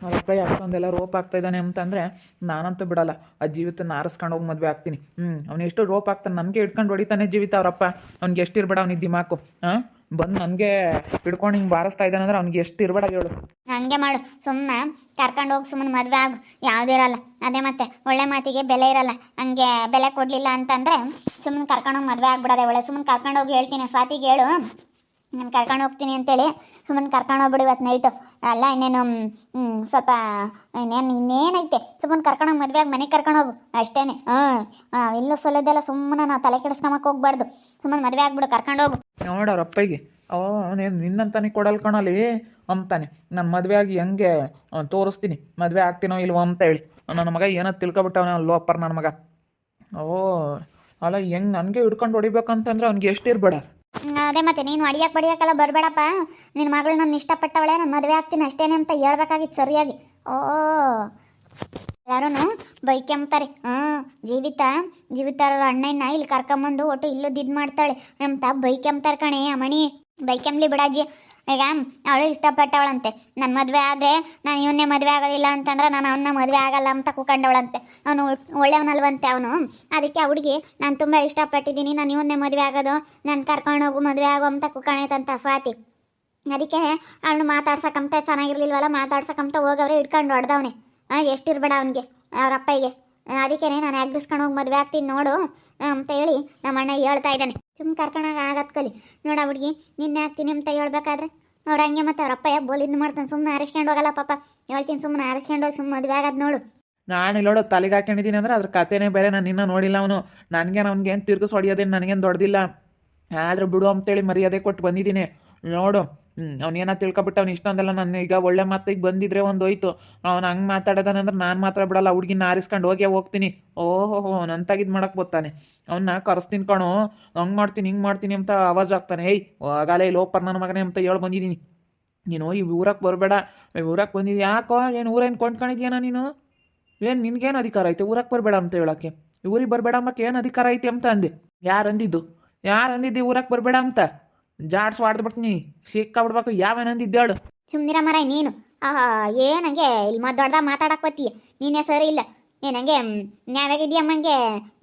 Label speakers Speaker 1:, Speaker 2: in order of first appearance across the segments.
Speaker 1: ಅವಪ್ಪ ಅಷ್ಟೊಂದೆಲ್ಲ rope ಆಗ್ತಾ ಇದ್ದಾನೆ ಅಂತಂದರೆ ನಾನಂತೂ ಬಿಡಲ್ಲ. ಆ ಜೀವಿತನ ಆರಿಸ್ಕೊಂಡು ಹೋಗಿ ಮದುವೆ ಆಗ್ತೀನಿ. ಅವ್ನು ಎಷ್ಟು ರೋಪ್ ಆಗ್ತಾನೆ, ನನಗೆ ಹಿಡ್ಕೊಂಡು ಹೊಡಿತಾನೆ ಜೀವಿತ ಅವರಪ್ಪ. ಅವ್ನಿಗೆ ಎಷ್ಟು ಇರಬೇಡ ಅವ್ನಿಗೆ ದಿಮಾಕು. ಬಂದು ನನಗೆ ಹಿಡ್ಕೊಂಡು ಹಿಂಗೆ ಬಾರಿಸ್ತಾ ಇದ್ದಾನಂದ್ರೆ ಅವ್ನಿಗೆ ಎಷ್ಟು ಇರಬೇಡ ಹೇಳು.
Speaker 2: ಹಂಗೆ ಮಾಡು, ಸುಮ್ಮನೆ ಕರ್ಕೊಂಡು ಹೋಗಿ ಸುಮ್ಮನೆ ಮದುವೆ ಆಗು, ಯಾವುದಿರಲ್ಲ. ಅದೇ ಮತ್ತೆ ಒಳ್ಳೆ ಮಾತಿಗೆ ಬೆಲೆ ಇರಲ್ಲ. ಹಂಗೆ ಬೆಲೆ ಕೊಡಲಿಲ್ಲ ಅಂತಂದರೆ ಸುಮ್ಮನೆ ಕರ್ಕೊಂಡೋಗಿ ಮದುವೆ ಆಗ್ಬಿಡೋದೆ ಒಳ್ಳೆ. ಸುಮ್ಮನೆ ಕರ್ಕೊಂಡೋಗಿ ಹೇಳ್ತೀನಿ ಸ್ವಾತಿಗೆ ಹೇಳು, ನಾನು ಕರ್ಕೊಂಡು ಹೋಗ್ತೀನಿ ಅಂತೇಳಿ ಸುಮ್ಮನೆ ಕರ್ಕೊಂಡು ಹೋಗ್ಬಿಡು ಇವತ್ತು ನೈಟು. ಅಲ್ಲ ಇನ್ನೇನು ಸ್ವಲ್ಪ ಇನ್ನೇನೈತೆ, ಸುಮ್ಮನೆ ಕರ್ಕೊಂಡೋಗಿ ಮದುವೆಯಾಗಿ ಮನೆಗೆ ಕರ್ಕೊಂಡು ಹೋಗು ಅಷ್ಟೇ. ಇಲ್ಲ ಸೊಲ್ಲದೆಲ್ಲ ಸುಮ್ಮನೆ ನಾವು ತಲೆ ಕೆಡಿಸ್ಕೊಂಬಕ್ಕೆ ಹೋಗ್ಬಾರ್ದು. ಸುಮ್ಮನೆ ಮದುವೆ ಆಗ್ಬಿಡು, ಕರ್ಕೊಂಡು ಹೋಗು.
Speaker 1: ನೋಡೋರು ಅಪ್ಪಗೆ ಅವನೇನು ನಿನ್ನಂತಾನೆ ಕೊಡಲ್ ಕಣಲ್ಲಿ ಅಂತಾನೆ. ನಾನು ಮದುವೆ ಆಗಿ ಹೆಂಗೆ ತೋರಿಸ್ತೀನಿ ಮದುವೆ ಆಗ್ತೀನೋ ಇಲ್ವೋ ಅಂತ ಹೇಳಿ. ನನ್ನ ಮಗ ಏನೋ ತಿಳ್ಕೊಬಿಟ್ಟವನ ಅಲ್ಲೋ ಅಪ್ಪರ್ ನನ್ನ ಮಗ. ಅಲ್ಲ ಹೆಂಗೆ ನನಗೆ ಹಿಡ್ಕೊಂಡು ಹೊಡಿಬೇಕಂತಂದ್ರೆ ಅವ್ನಿಗೆ ಎಷ್ಟು ಇರಬೇಡ.
Speaker 2: ಅದೇ ಮತ್ತೆ ನೀನು ಅಡಿಯಕ್ಕೆ ಬಡಿಯೋಕ್ಕೆಲ್ಲ ಬರಬೇಡಪ್ಪ. ನಿನ್ನ ಮಗಳು ನನ್ನ ಇಷ್ಟಪಟ್ಟವಳೆ, ನಾನು ಮದುವೆ ಆಗ್ತೀನಿ ಅಷ್ಟೇನೆ ಅಂತ ಹೇಳ್ಬೇಕಾಗಿತ್ತು ಸರಿಯಾಗಿ. ಯಾರೂ ಬೈಕೆಂಬ್ತಾರೆ. ಜೀವಿತಾರ ಅಣ್ಣನ ಇಲ್ಲಿ ಕರ್ಕೊಂಬಂದು ಒಟ್ಟು ಇಲ್ಲದ್ದು ಇದು ಮಾಡ್ತಾಳೆ ಅಂತ ಬೈಕೆಂಬ್ತಾರೆ ಕಣೆ ಅಮ್ಮಣಿ. ಬೈಕೆಂಬ್ಲಿ ಬಿಡಾಜಿ. ಈಗ ಅವಳು ಇಷ್ಟಪಟ್ಟವಳಂತೆ, ನನ್ನ ಮದುವೆ ಆದರೆ ನಾನು ಇವನ್ನೇ ಮದುವೆ ಆಗೋದಿಲ್ಲ ಅಂತಂದ್ರೆ ನಾನು ಅವನ್ನ ಮದುವೆ ಆಗಲ್ಲ ಅಂತ ಕೂಕೊಂಡವಳಂತೆ. ಅವನು ಒಳ್ಳೆಯವನಲ್ವಂತೆ ಅವನು. ಅದಕ್ಕೆ ಆ ಹುಡುಗಿ ನಾನು ತುಂಬ ಇಷ್ಟಪಟ್ಟಿದ್ದೀನಿ, ನಾನು ಇವನ್ನೇ ಮದುವೆ ಆಗೋದು, ನಾನು ಕರ್ಕೊಂಡೋಗು ಮದುವೆ ಆಗೋ ಅಂತ ಕೂಕಣೈತಂತ ಸ್ವಾತಿ. ಅದಕ್ಕೆ ಅವನು ಮಾತಾಡ್ಸಕ್ಕಂತ ಚೆನ್ನಾಗಿರ್ಲಿಲ್ವಲ್ಲ, ಮಾತಾಡ್ಸಕ್ಕಂತ ಹೋಗವ್ರೆ ಹಿಡ್ಕೊಂಡು ಹೊಡೆದವನೆ. ಎಷ್ಟಿರ್ಬೇಡ ಅವನಿಗೆ ಅವ್ರ ಅಪ್ಪಗೆ. ಅದಕ್ಕೇ ನಾನು ಎಗ್ರಿಸ್ಕೊಂಡು ಹೋಗಿ ಮದುವೆ ಆಗ್ತೀನಿ ನೋಡು ಅಂತ ಹೇಳಿ ನಮ್ಮ ಅಣ್ಣ ಹೇಳ್ತಾ ಇದ್ದಾನೆ. ಸುಮ್ಮನೆ ಕರ್ಕೊಂಡಾಗ ಆಗತ್ ಕಲಿ ನೋಡ ಹುಡುಗಿ, ನಿನ್ನೆ ಆಗ್ತೀನಿ ಅಂತ ಹೇಳ್ಬೇಕಾದ್ರೆ ಅವ್ರು ಹಂಗೆ ಮತ್ತೆ ಅವ್ರ ಅಪ್ಪ ಬೋಲಿಂದ ಮಾಡ್ತಾನೆ. ಸುಮ್ಮನೆ ಆರಿಸ್ಕೊಂಡು ಹೋಗಲ್ಲ ಪಾಪ, ಹೇಳ್ತೀನಿ ಸುಮ್ಮನೆ ಆರಿಸ್ಕೊಂಡು ಹೋಗಿ ಸುಮ್ಮನೆ ಮದುವೆ ಆಗೋದು ನೋಡು.
Speaker 1: ನಾನು ಇಲ್ಲೋಡು ತಲೆಗೆ ಹಾಕೊಂಡಿದ್ದೀನಿ ಅಂದ್ರೆ ಅದ್ರ ಕಥೆನೇ ಬೇರೆ. ನಾನು ಇನ್ನೂ ನೋಡಿಲ್ಲ ಅವನು. ನನಗೇನು ಅವ್ನಿಗೇನು ತಿರ್ಗಿಸ್ ಹೊಡಿಯೋದೇನು ನನಗೇನು ದೊಡ್ಡದಿಲ್ಲ. ಆದರೂ ಬಿಡು ಅಂತೇಳಿ ಮರ್ಯಾದೆ ಕೊಟ್ಟು ಬಂದಿದ್ದೀನಿ ನೋಡು. ಅವ್ನೇನ ತಿಳ್ಕೊಬಿಟ್ಟು ಅವ್ನು ಇಷ್ಟೊಂದೆಲ್ಲ ನಾನು ಈಗ ಒಳ್ಳೆ ಮಾತಿಗೆ ಬಂದಿದ್ರೆ ಒಂದು ಹೋಯ್ತು. ಅವ್ನು ಹಂಗೆ ಮಾತಾಡೋದನಂದ್ರೆ ನಾನು ಮಾತ್ರ ಬಿಡಲ್ಲ, ಹುಡುಗಿನ ಆರಿಸ್ಕೊಂಡು ಹೋಗ್ತೀನಿ. ಓಹೋ ನಂತಾಗಿದ್ದು ಮಾಡಕ್ಕೆ ಬರ್ತಾನೆ. ಅವನ್ನ ಕರೆಸ್ತೀನಿ ಕಣೋ, ಹಂಗೆ ಮಾಡ್ತೀನಿ ಹಿಂಗೆ ಮಾಡ್ತೀನಿ ಅಂತ ಆವಾಜ್ ಆಗ್ತಾನೆ. ಹೋಗಾಲೇ ಲೋಪರ್ ನನ್ನ ಮಗನೇ ಅಂತ ಹೇಳಿ ಬಂದಿದ್ದೀನಿ. ನೀನು ಈ ಊರಕ್ಕೆ ಬರಬೇಡ. ಊರಕ್ಕೆ ಬಂದಿದ್ದು ಯಾಕೋ, ಏನು ಊರೇನು ಕೊಂಡ್ಕೊಂಡಿದ್ಯಾನ ನೀನು? ಏನು ನಿನ್ಗೇನು ಅಧಿಕಾರ ಐತೆ ಊರಕ್ಕೆ ಬರಬೇಡ ಅಂತ ಹೇಳೋಕ್ಕೆ? ಊರಿಗೆ ಬರಬೇಡ ಅಮ್ಮಕ್ಕೆ ಏನು ಅಧಿಕಾರ ಐತೆ ಅಂತ ಅಂದೆ. ಯಾರು ಅಂದಿದ್ದು ಊರಕ್ಕೆ ಬರಬೇಡ ಅಂತ? ಜಾಡ್ಸ್ ಹೊಡೆದ್ಬಿಡ್ತೀನಿ, ಸಿಕ್ಕಾಬಿಡ್ಬೇಕು. ಯಾವೇನಂದಿದ್ದು ಹೇಳು?
Speaker 2: ಸುಮ್ಮನಿರ ಮರ ನೀನು. ಏನಂಗೆ ಇಲ್ಲಿ ದೊಡ್ಡದಾಗ ಮಾತಾಡಕ್ಕೆ ಬತ್ತೀಯ, ನೀನೇ ಸರಿ ಇಲ್ಲ. ಏನಂಗೆ ನ್ಯಾಯಾಗಿದ್ಯಮ್ಮಂಗೆ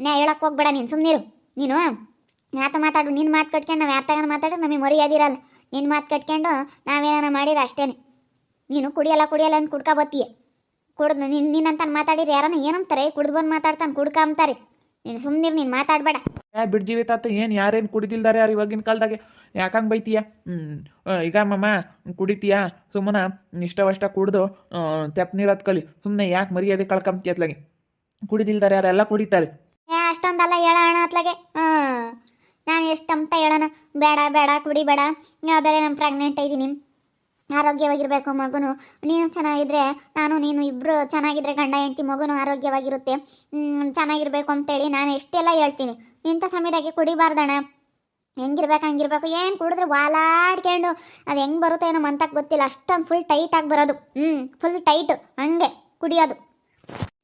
Speaker 2: ನ್ಯಾಯ ಹೇಳಕ್ಕೆ ಹೋಗ್ಬೇಡ ನೀನು. ಸುಮ್ಮನಿರು ನೀನು. ಯಾತ ಮಾತಾಡು, ನಿನ್ನ ಮಾತು ಕಟ್ಕೊಂಡು ನಾವು ಯಾರ್ತಾಗ ಮಾತಾಡ್ರೆ ನಮಗೆ ಮರ್ಯಾದಿರಲ್ಲ. ನಿನ್ನ ಮಾತು ಕಟ್ಕೊಂಡು ನಾವೇನ ಮಾಡಿದ್ರೆ ಅಷ್ಟೇ. ನೀನು ಕುಡಿಯಲ್ಲ ಅಂತ ಕುಡ್ಕೊ ಬತ್ತೀಯ. ಕುಡ್ದು ನಿನ್ನಂತ ಮಾತಾಡಿರಿ ಯಾರನ್ನ ಏನಂತಾರೆ? ಕುಡ್ದು ಬಂದು ಮಾತಾಡ್ತಾನೆ ಕುಡ್ಕ ಅಂತಾರೆ. ನೀನು ಸುಮ್ಮನಿರು, ನೀನು ಮಾತಾಡಬೇಡ.
Speaker 1: ಬಿಡ್ ಜೀವಿತಾತ ಏನು ಯಾರೇನು ಕುಡಿದಿಲ್ದಾರೆ ಯಾರು ಇವಾಗಿನ ಕಾಲದಾಗೆ? ಯಾಕಂಗೆ ಬೈತೀಯ? ಈಗ ಮಮ್ಮ ಕುಡಿತೀಯಾ? ಸುಮ್ಮನೆ ಇಷ್ಟವಷ್ಟ ಕುಡ್ದು ತೆಪ್ ನೀರತ್ ಕಲಿ. ಸುಮ್ಮನೆ ಯಾಕೆ ಮರ್ಯಾದೆ ಕಳ್ಕೊಂಬ್ತಿ ಅತ್ಲಾಗೆ? ಕುಡಿದಿಲ್ದಾರೆ ಯಾರೆಲ್ಲ ಕುಡಿತಾರೆ.
Speaker 2: ಅಷ್ಟೊಂದಲ್ಲ ಹೇಳೋಣ ಅತ್ಲಾಗೆ. ನಾನು ಎಷ್ಟಂತ ಹೇಳೋಣ? ಬೇಡ ಕುಡಿಬೇಡ, ಬೇರೆ ನಾನು ಪ್ರೆಗ್ನೆಂಟ್ ಇದ್ದೀನಿ, ಆರೋಗ್ಯವಾಗಿರಬೇಕು ಮಗುನು. ನೀನು ಚೆನ್ನಾಗಿದ್ರೆ ನೀನು ಇಬ್ಬರು ಚೆನ್ನಾಗಿದ್ರೆ ಗಂಡ ಹೆಂಡತಿ ಮಗುನು ಆರೋಗ್ಯವಾಗಿರುತ್ತೆ, ಚೆನ್ನಾಗಿರ್ಬೇಕು ಅಂತೇಳಿ ನಾನು ಎಷ್ಟೆಲ್ಲ ಹೇಳ್ತೀನಿ. ಇಂಥ ಸಮಯದಾಗೆ ಕುಡಿಬಾರ್ದಣ್ಣ. ಹಂಗಿರ್ಬೇಕು. ಏನು ಕುಡಿದ್ರೆ ವಾಲಾಡ್ಕೊಂಡು ಅದು ಹೆಂಗೆ ಬರುತ್ತೆ ಏನೋ ಮಂತಕ್ಕೆ ಗೊತ್ತಿಲ್ಲ. ಅಷ್ಟೊಂದು ಫುಲ್ ಟೈಟಾಗಿ ಬರೋದು. ಫುಲ್ ಟೈಟು ಹಂಗೆ ಕುಡಿಯೋದು.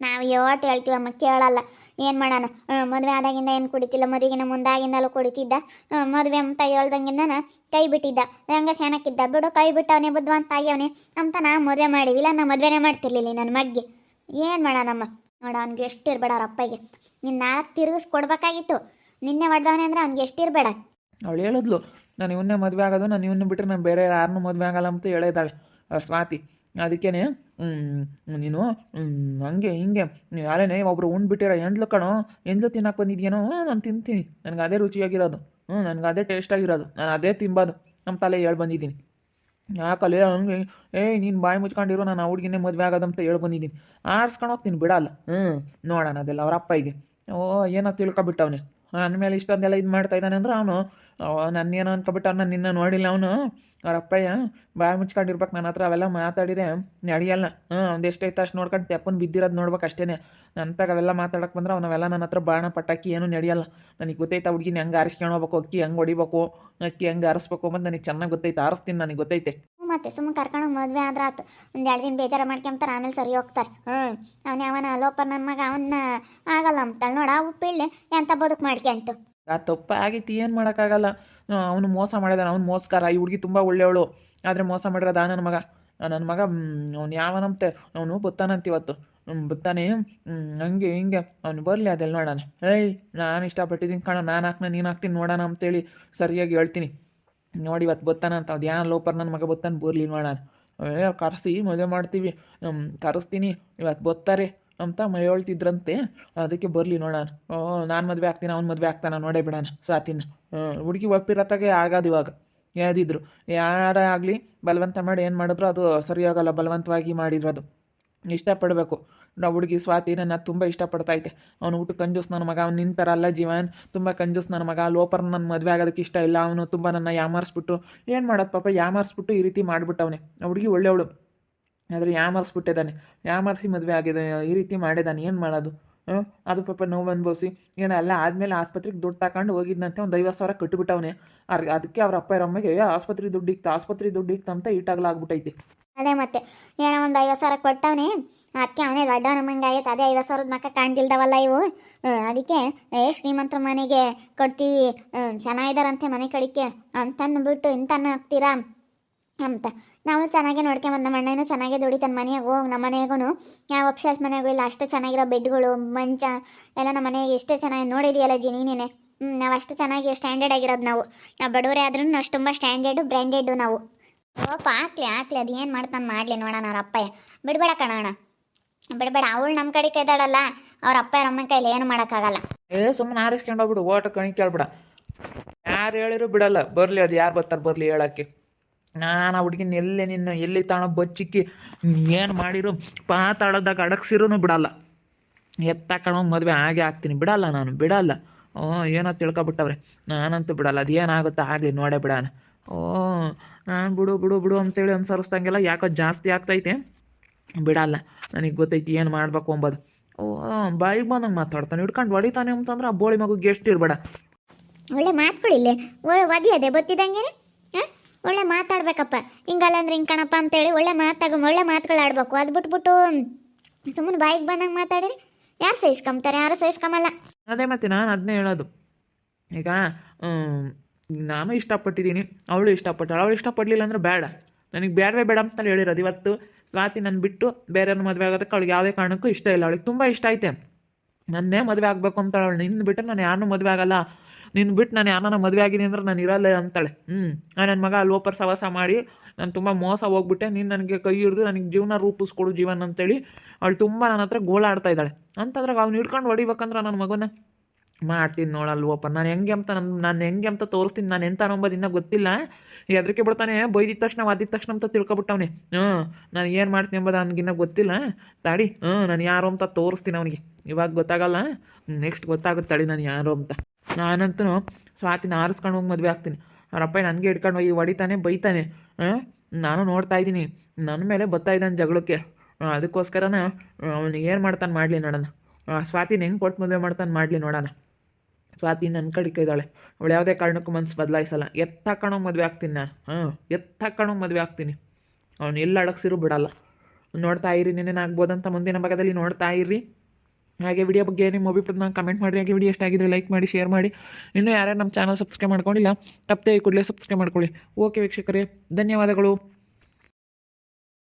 Speaker 2: ನಾವು ಯೋಟ್ ಹೇಳ್ತೀವಮ್ಮ ಕೇಳಲ್ಲ. ಏನು ಮಾಡೋಣ? ಮದುವೆ ಆದಾಗಿಂದ ಏನು ಕುಡಿತಿಲ್ಲ, ಮದುವೆಗಿನ ಮುಂದಾಗಿಂದಲೂ ಕುಡಿತಿದ್ದ. ಮದುವೆ ಅಂತ ಹೇಳ್ದಂಗಿಂದ ಕೈ ಬಿಟ್ಟಿದ್ದ, ಹಂಗೆ ಚೆನ್ನಾಗಿದ್ದ. ಬಿಡು ಕೈ ಬಿಟ್ಟವನೇ ಬುದ್ಧಿವಂತ ಆಗ್ಯವನೇ ಅಂತ ನಾ ಮದುವೆ ಮಾಡಿವಿಲ್ಲ. ನಾ ಮದುವೆನೇ ಮಾಡ್ತಿರ್ಲಿಲ್ಲ ನನ್ನ ಮಗ್ಗೆ. ಏನು ಮಾಡೋಣಮ್ಮ? ನೋಡ ಅವ್ನಿಗೆ ಎಷ್ಟಿರಬೇಡ ಅವ್ರ ಅಪ್ಪಗೆ. ನಿನ್ನ 4 ತಿರುಗಿಸ್ಕೊಡ್ಬೇಕಾಗಿತ್ತು. ನಿನ್ನೆ ಹೊಡೆದವನೇ ಅಂದ್ರೆ ಅವ್ನಿಗೆ ಎಷ್ಟಿರಬೇಡ.
Speaker 1: ಅವಳು ಹೇಳಿದ್ಲು ನಾನು ಇವನ್ನೇ ಮದುವೆ ಆಗೋದು, ನಾನು ಇವನ್ನ ಬಿಟ್ಟರೆ ನಾನು ಬೇರೆ ಯಾರನ್ನೂ ಮದುವೆ ಆಗಲ್ಲ ಅಂತ ಹೇಳಿದ್ದಾಳೆ ಸ್ವಾತಿ. ಅದಕ್ಕೇ ನೀನು ಹಂಗೆ ಹಿಂಗೆ ಯಾರೇನೇ ಒಬ್ರು ಉಂಡ್ಬಿಟ್ಟಿರೋ ಎಂದ್ಲು ಕಣೋ, ಎಂದ್ಲು ತಿನ್ನಕ್ಕೆ ಬಂದಿದ್ಯೇನೋ? ನಾನು ತಿಂತೀನಿ, ನನಗೆ ಅದೇ ರುಚಿಯಾಗಿರೋದು, ನನಗೆ ಅದೇ ಟೇಸ್ಟಾಗಿರೋದು, ನಾನು ಅದೇ ತಿನ್ಬೋದು ನಮ್ಮ ತಲೆ ಹೇಳಿ ಬಂದಿದ್ದೀನಿ. ಯಾಕಲ್ಲೇ ಹಂಗೆ ನೀನು ಬಾಯಿ ಮುಚ್ಕೊಂಡಿರೋ, ನಾನು ಆ ಹುಡುಗಿನೇ ಮದುವೆ ಆಗೋದಂತ ಹೇಳಿ ಬಂದಿದ್ದೀನಿ. ಆರಿಸ್ಕೊಂಡು ಹೋಗ್ತೀನಿ ಬಿಡಲ್ಲ. ನೋಡೋಣ ಅದೆಲ್ಲ ಅವ್ರ ಅಪ್ಪಗೆ. ಏನೋ ತಿಳ್ಕೊಬಿಟ್ಟವನೇ ನನ್ನ ಮೇಲೆ ಇಷ್ಟೊಂದೆಲ್ಲ ಇದು ಮಾಡ್ತಾ ಇದ್ದಾನೆ ಅಂದ್ರೆ ಅವನು ನನ್ನೇನೋ ಅನ್ಕೊಬಿಟ್ಟು ನಾನು ನಿನ್ನ ನೋಡಿಲ್ಲ. ಅವನು ಅವ್ರ ಅಪ್ಪಯ್ಯ ಬಾಯಿ ಮುಚ್ಕೊಂಡಿರ್ಬೇಕು. ನನ್ನ ಹತ್ರ ಅವೆಲ್ಲ ಮಾತಾಡಿದೆ ನಡೆಯಲ್ಲ. ಒಂದು ಎಷ್ಟೈತೆ ಅಷ್ಟು ನೋಡ್ಕೊಂಡು ತೆಪ್ಪನ್ ಬಿದ್ದಿರೋದು ನೋಡ್ಬೇಕು ಅಷ್ಟೇ. ನಂತಾಗ ಅವೆಲ್ಲ ಮಾತಾಡಕ್ಕೆ ಬಂದ್ರೆ ಅವನವೆಲ್ಲ ನನ್ನ ಹತ್ರ ಬಾಣ ಪಟಾಕಿ ಏನೂ ನಡೆಯಲ್ಲ. ನನಗೆ ಗೊತ್ತೈತೆ ಹುಡುಗಿನ ಹೆಂಗೆ ಆರಿಸ್ಕೊಂಡು ಹೋಗ್ಬೇಕು, ಅಕ್ಕಿ ಹೆಂಗೆ ಹೊಡಿಬೇಕು, ಅಕ್ಕಿ ಹೆಂಗೆ ಆರಿಸ್ಬೇಕು ಮತ್ತು ನನಗೆ ಚೆನ್ನಾಗಿ ಗೊತ್ತೈತೆ. ಆರಿಸ್ತೀನಿ, ನನಗೆ ಗೊತ್ತೈತೆ.
Speaker 2: ಮತ್ತೆ ಸುಮ್ಮನೆ ಕರ್ಕೊಂಡೋಗಿ ಮದುವೆ ಆದ್ರೆ ಆತು. ಒಂದು 2 ದಿನ ಬೇಜಾರು ಮಾಡ್ಕೊಂತಾರೆ, ಆಮೇಲೆ ಸರಿ ಹೋಗ್ತಾರೆ. ಅವನೇ ಅವನ ಲೋಪರ್ ನನ್ನ ಮಗ, ಅವನ್ನ ಆಗಲ್ಲ ಅಂತಾಳೆ ನೋಡ. ಉಪ್ಪಿಳ್ಳೆ ಎಂಥ ಬದುಕು ಮಾಡ್ಕೊಂತು.
Speaker 1: ಆ ತಪ್ಪ ಆಗೈತಿ, ಏನು ಮಾಡೋಕ್ಕಾಗಲ್ಲ. ಅವನು ಮೋಸ ಮಾಡಿದಾನೆ, ಅವ್ನು ಮೋಸ್ಕಾರ. ಈ ಹುಡುಗಿ ತುಂಬ ಒಳ್ಳೆಯವಳು, ಆದರೆ ಮೋಸ ಮಾಡಿರೋದ ನನ್ನ ಮಗ. ನನ್ನ ಮಗ ಅವ್ನು ಯಾವನಂತೆ ಅವನು ಬತ್ತಾನಂತ ಇವತ್ತು ಬತ್ತಾನೆ ಹಂಗೆ ಹಿಂಗೆ ಅವ್ನು ಬರಲಿ ಅದೆಲ್ಲ ನೋಡೋಣ. ನಾನು ಇಷ್ಟಪಟ್ಟಿದ್ದೀನಿ ಕಣ, ನಾನು ಹಾಕ್ನ ನೀನು ಹಾಕ್ತೀನಿ ನೋಡೋಣ ಅಂತೇಳಿ ಸರಿಯಾಗಿ ಹೇಳ್ತೀನಿ. ನೋಡಿ ಇವತ್ತು ಬತ್ತಾನಂತ ಅದು ಯಾರು ಲೋಪರ್ ನನ್ನ ಮಗ ಬತ್ತಾನೆ ಬರಲಿ ನೋಡೋಣ. ಕರೆಸಿ ಮದುವೆ ಮಾಡ್ತೀವಿ, ಕರೆಸ್ತೀನಿ ಇವತ್ತು ಬರ್ತಾರೆ ಅಂತ ಹೇಳ್ತಿದ್ರಂತೆ. ಅದಕ್ಕೆ ಬರಲಿ ನೋಡೋಣ. ನಾನು ಮದುವೆ ಆಗ್ತೀನಿ, ಅವ್ನು ಮದುವೆ ಆಗ್ತಾನೆ ನೋಡೇ ಬಿಡೋಣ ಸ್ವಾತಿನ. ಹುಡುಗಿ ಒಪ್ಪಿರತ್ತಾಗೆ ಆಗೋದು ಇವಾಗ. ಯಾವ್ದಿದ್ರು ಯಾರೇ ಆಗಲಿ ಬಲವಂತ ಮಾಡಿ ಏನು ಮಾಡಿದ್ರು ಅದು ಸರಿಯಾಗಲ್ಲ. ಬಲವಂತವಾಗಿ ಮಾಡಿರೋದು ಇಷ್ಟಪಡಬೇಕು. ನಾವು ಹುಡುಗಿ ಸ್ವಾತಿ ನನ್ನ ತುಂಬ ಇಷ್ಟಪಡ್ತೈತೆ. ಅವ್ನು ಊಟ ಕಂಜೂಸ್ ನನ್ನ ಮಗ, ಅವ್ನು ನಿಂತರ ಅಲ್ಲ ಜೀವನ್, ತುಂಬ ಕಂಜೂಸ್ ನನ್ನ ಮಗ. ಲೋಪರ್ ನನ್ನ ಮದುವೆ ಆಗೋದಕ್ಕೆ ಇಷ್ಟ ಇಲ್ಲ. ಅವನು ತುಂಬ ನನ್ನ ಯಾಮಾರಿಸ್ಬಿಟ್ಟು ಏನು ಮಾಡೋದು ಪಾಪ, ಯಾಮಾರಿಸ್ಬಿಟ್ಟು ಈ ರೀತಿ ಮಾಡಿಬಿಟ್ಟವನೆ. ಹುಡುಗಿ ಒಳ್ಳೆಯವಳು, ಆದರೆ ಯಾಮಾರಿಸ್ಬಿಟ್ಟಿದ್ದಾನೆ. ಯಾಮಾರಿಸಿ ಮದುವೆ ಆಗಿದೆ, ಈ ರೀತಿ ಮಾಡಿದ್ದಾನೆ. ಏನು ಮಾಡೋದು? ಅದು ಪಾಪ ನೋವು ಅನ್ಭವಿಸಿ ಏನಲ್ಲ ಆದಮೇಲೆ ಆಸ್ಪತ್ರೆಗೆ ದುಡ್ಡು ತಗೊಂಡು ಹೋಗಿದ್ದಂತೆ. ಒಂದು 50,000 ಕಟ್ಟಿಬಿಟ್ಟವನೆ. ಅದಕ್ಕೆ ಅವ್ರ ಅಪ್ಪ ಇರಮ್ಮಗೆ ಆಸ್ಪತ್ರೆ ದುಡ್ಡು ಇಕ್ತ ಅಂತ ಈಟಾಗಲಾಗ್ಬಿಟ್ಟೈತಿ.
Speaker 2: ಅದೇ ಮತ್ತೆ ಏನೋ ಒಂದು 50,000 ಕೊಟ್ಟವನೇ, ಅದಕ್ಕೆ ಅವನೇ ದೊಡ್ಡ ನಮ್ಮಂಗೆ ಆಗೈತೆ. ಅದೇ 50,000 ಮಕ್ಕ ಕಾಣ್ತಿಲ್ದವಲ್ಲ ಇವು. ಅದಕ್ಕೆ ಶ್ರೀಮಂತರ ಮನೆಗೆ ಕೊಡ್ತೀವಿ, ಚೆನ್ನಾಗಿದ್ದಾರಂತೆ ಮನೆ ಕಡಿಕೆ ಅಂತಂದ್ಬಿಟ್ಟು ಇಂತನ್ನ ಹಾಕ್ತೀರಾ ಅಂತ. ನಾವು ಚೆನ್ನಾಗೇ ನೋಡ್ಕೊಂಬಂದು ನಮ್ಮ ಅಣ್ಣನೂ ಚೆನ್ನಾಗೇ ದುಡಿತಾನೆ ಮನೆಯಾಗ. ಹೋಗಿ ನಮ್ಮ ಮನೆಗೂ ಯಾವ ಅಪ್ಶಾಸ್ ಮನೆಯಾಗೂ ಇಲ್ಲ, ಅಷ್ಟು ಚೆನ್ನಾಗಿರೋ ಬೆಡ್ಗಳು ಮಂಚ ಎಲ್ಲ ನಮ್ಮ ಮನೆಗೆ ಎಷ್ಟೇ ಚೆನ್ನಾಗಿ ನೋಡಿದೆಯಲ್ಲ ನೀನೇನೆ. ನಾವು ಅಷ್ಟು ಚೆನ್ನಾಗಿ ಸ್ಟ್ಯಾಂಡರ್ಡ್ ಆಗಿರೋದು. ನಾವು ಬಡವರೇ ಆದ್ರೂ ಅಷ್ಟು ತುಂಬ ಸ್ಟ್ಯಾಂಡರ್ಡು ಬ್ರ್ಯಾಂಡೆಡ್ಡು ನಾವು. ಓಪ ಹಾಕ್ಲಿ ಅದು ಏನು ಮಾಡ್ತಾನೆ ಮಾಡಲಿ ನೋಡೋಣ. ಅವ್ರ ಅಪ್ಪಯ್ಯ ಬಿಡಬೇಡ ಕಣೋಣ, ಬಿಡಬೇಡ. ಅವಳು ನಮ್ಮ ಕಡೆ ಇದ್ದಾಳಲ್ಲ, ಅವ್ರ ಅಪ್ಪ ಅಮ್ಮನ ಕೈಲಿ ಏನು ಮಾಡೋಕ್ಕಾಗಲ್ಲ.
Speaker 1: ಸುಮ್ಮನೆ ಆರಿಸ್ಕೊಂಡು ಹೋಗ್ಬಿಡು, ಓಟ ಕಣಿ ಕೇಳ್ಬಿಡ. ಯಾರು ಹೇಳಿದ್ರು ಬಿಡಲ್ಲ, ಬರಲಿ ಅದು ಯಾರು ಬರ್ತಾರೆ ಬರಲಿ ಹೇಳೋಕ್ಕೆ. ನಾನು ಆ ಹುಡುಗಿನ ಎಲ್ಲಿ ತಾಣೋ ಬಚ್ಚಿಕ್ಕಿ ಏನು ಮಾಡಿರು ಪಾತಾಳದಾಗ ಅಡಗಿಸಿರೂ ಬಿಡಲ್ಲ. ಎತ್ತಾಕೊಂಡು ಮದುವೆ ಹಾಗೆ ಆಗ್ತೀನಿ, ಬಿಡಲ್ಲ ನಾನು, ಬಿಡಲ್ಲ. ಏನೋ ತಿಳ್ಕೊಬಿಟ್ಟವ್ರೆ, ನಾನಂತೂ ಬಿಡಲ್ಲ. ಅದು ಏನಾಗುತ್ತೋ ಆಗಲಿ ನೋಡೇ ಬಿಡೋಣ. ನಾನು ಬಿಡು ಅಂತೇಳಿ ಅನ್ಸರಿಸ್ದಂಗೆಲ್ಲ ಯಾಕೋ ಜಾಸ್ತಿ ಆಗ್ತೈತೆ. ಬಿಡಲ್ಲ, ನನಗೆ ಗೊತ್ತೈತಿ ಏನು ಮಾಡಬೇಕು ಅಂಬೋದು. ಬಾಯಿಗೆ ಬಂದಂಗೆ ಮಾತಾಡ್ತಾನೆ, ಹಿಡ್ಕೊಂಡು ಹೊಡಿತಾನೆ ಅಂತಂದ್ರೆ ಆ ಬೋಳಿ ಮಗುಗೆ ಎಷ್ಟು ಇರಬೇಡ.
Speaker 2: ಒಳ್ಳೆ ಮಾತುಗಳಿಲ್ಲ, ಒದಿ ಅದೇ ಗೊತ್ತಿದ್ದಂಗೆ. ಒಳ್ಳೆ ಮಾತಾಡ್ಬೇಕಪ್ಪ. ಹಿಂಗಲ್ಲ ಅಂದ್ರೆ ಹಿಂಗೆ ಕಣಪ್ಪ ಅಂತೇಳಿ ಒಳ್ಳೆ ಮಾತುಗಳು ಆಡ್ಬೇಕು. ಅದು ಬಿಟ್ಬಿಟ್ಟು ಸುಮ್ಮನೆ ಬಾಯಿಗೆ ಬಂದಂಗೆ ಮಾತಾಡಿರಿ ಯಾರು ಸಹಿಸ್ಕೊಂತಾರೆ? ಯಾರು ಸಹಿಸ್ಕೊಂಬಲ್ಲ.
Speaker 1: ಅದೇ ಮತ್ತೆ ನಾನು ಅದನ್ನೇ ಹೇಳೋದು. ಈಗ ನಾನು ಇಷ್ಟಪಟ್ಟಿದ್ದೀನಿ, ಅವಳು ಇಷ್ಟಪಡಲಿಲ್ಲ ಅಂದ್ರೆ ಬೇಡ, ನನಗೆ ಬೇಡವೇ ಬೇಡ ಅಂತ ಹೇಳಿರೋದು. ಇವತ್ತು ಸ್ವಾತಿ ನನ್ನ ಬಿಟ್ಟು ಬೇರೆಯವ್ರನ್ನ ಮದುವೆ ಆಗೋದಕ್ಕೆ ಅವಳಿಗೆ ಯಾವುದೇ ಕಾರಣಕ್ಕೂ ಇಷ್ಟ ಇಲ್ಲ. ಅವಳಿಗೆ ತುಂಬ ಇಷ್ಟ ಐತೆ, ನನ್ನೇ ಮದುವೆ ಆಗಬೇಕು ಅಂತಾಳೆ ಅವಳು. ನಿನ್ನ ಬಿಟ್ಟು ನಾನು ಯಾರನ್ನೂ ಮದುವೆ ಆಗಲ್ಲ, ನಿನ್ನ ಬಿಟ್ಟು ನಾನು ಯಾರನ್ನ ಮದುವೆ ಆಗಿದ್ದೀನಿ ಅಂದ್ರೆ ನಾನು ಇರಲ್ಲ ಅಂತಾಳೆ. ನನ್ನ ಮಗ ಲೋಪರ್ ಸವಾಸ ಮಾಡಿ ನಾನು ತುಂಬ ಮೋಸ ಹೋಗ್ಬಿಟ್ಟೆ, ನೀನು ನನಗೆ ಕೈ ಹಿಡಿದು ನನಗೆ ಜೀವನ ರೂಪಿಸ್ಕೊಡು ಜೀವನ ಅಂತೇಳಿ ಅವಳು ತುಂಬ ನನ್ನ ಹತ್ರ ಗೋಳಾಡ್ತಾ ಇದ್ದಾಳೆ. ಅಂತಂದ್ರಾಗ ಅವ್ನು ಹಿಡ್ಕೊಂಡು ಹೊಡಿಬೇಕಂದ್ರೆ ನನ್ನ ಮಗನ ಮಾಡ್ತೀನಿ ನೋಡಲ್ವಪ್ಪ. ನಾನು ಹೆಂಗೆ ಅಂತ ತೋರಿಸ್ತೀನಿ. ನಾನು ಎಂತ ಅನ್ನೋದು ಇನ್ನೂ ಗೊತ್ತಿಲ್ಲ. ಹೆದರಿಕೆ ಬಿಡ್ತಾನೆ, ಬೈದಿದ ತಕ್ಷಣ ವಾದಿದ ತಕ್ಷಣ ಅಂತ ತಿಳ್ಕೊಬಿಟ್ಟವನೆ. ನಾನು ಏನು ಮಾಡ್ತೀನಿ ಎಂಬುದು ಅವ್ನಿಗಿನ್ನ ಗೊತ್ತಿಲ್ಲ. ತಾಡಿ ನಾನು ಯಾರು ಅಂತ ತೋರಿಸ್ತೀನಿ ಅವನಿಗೆ. ಇವಾಗ ಗೊತ್ತಾಗಲ್ಲ, ನೆಕ್ಸ್ಟ್ ಗೊತ್ತಾಗುತ್ತೆ ತಡಿ ನಾನು ಯಾರು ಅಂತ. ನಾನಂತೂ ಸ್ವಾತಿನ ಆರಿಸ್ಕೊಂಡು ಹೋಗಿ ಮದುವೆ ಆಗ್ತೀನಿ. ಅವರಪ್ಪ ನನಗೆ ಹಿಡ್ಕೊಂಡು ಹೋಗಿ ಹೊಡಿತಾನೆ, ಬೈತಾನೆ. ನಾನು ನೋಡ್ತಾ ಇದ್ದೀನಿ, ನನ್ನ ಮೇಲೆ ಬರ್ತಾ ಇದ್ದಾನೆ ಜಗಳಕ್ಕೆ. ಅದಕ್ಕೋಸ್ಕರನ ಅವನಿಗೆ ಏನು ಮಾಡ್ತಾನೆ ಮಾಡಲಿ ನೋಡೋಣ. ಸ್ವಾತಿನ ಹೆಂಗೆ ಕೊಟ್ಟು ಮದುವೆ ಮಾಡ್ತಾನೆ ಮಾಡಲಿ ನೋಡೋಣ. ಸ್ವಾತಿ ನನ್ನ ಕಡಿಕೆ ಇದ್ದಾಳೆ, ಅವಳು ಯಾವುದೇ ಕಾರಣಕ್ಕೂ ಮನಸ್ಸು ಬದಲಾಯಿಸಲ್ಲ. ಎತ್ತಾಕೊಂಡೋಗಿ ಮದುವೆ ಆಗ್ತೀನಿ ನಾನು. ಎತ್ತಾಕೊಂಡೋಗಿ ಮದುವೆ ಆಗ್ತೀನಿ. ಅವ್ನು ಎಲ್ಲ ಅಡಗಿಸಿರೂ ಬಿಡಲ್ಲ. ನೋಡ್ತಾ ಇರಿ, ನೆನೇನಾಗ್ಬೋದಂತ ಮುಂದಿನ ಭಾಗದಲ್ಲಿ ನೋಡ್ತಾ ಇರ್ರಿ. ಹಾಗೆ ವಿಡಿಯೋ ಬಗ್ಗೆ ನಿಮ್ಮ ಅಭಿಪ್ರಾಯನ ಕಮೆಂಟ್ ಮಾಡಿರಿ. ಹಾಗೆ ವಿಡಿಯೋ ಎಷ್ಟಾಗಿದ್ರೆ ಲೈಕ್ ಮಾಡಿ, ಶೇರ್ ಮಾಡಿ. ಇನ್ನೂ ಯಾರ್ಯಾರು ನಮ್ಮ ಚಾನಲ್ ಸಬ್ಸ್ಕ್ರೈಬ್ ಮಾಡ್ಕೊಂಡಿಲ್ಲ ತಪ್ಪದೆ ಕೂಡಲೇ ಸಬ್ಸ್ಕ್ರೈಬ್ ಮಾಡ್ಕೊಳ್ಳಿ. ಓಕೆ ವೀಕ್ಷಕರೇ, ಧನ್ಯವಾದಗಳು.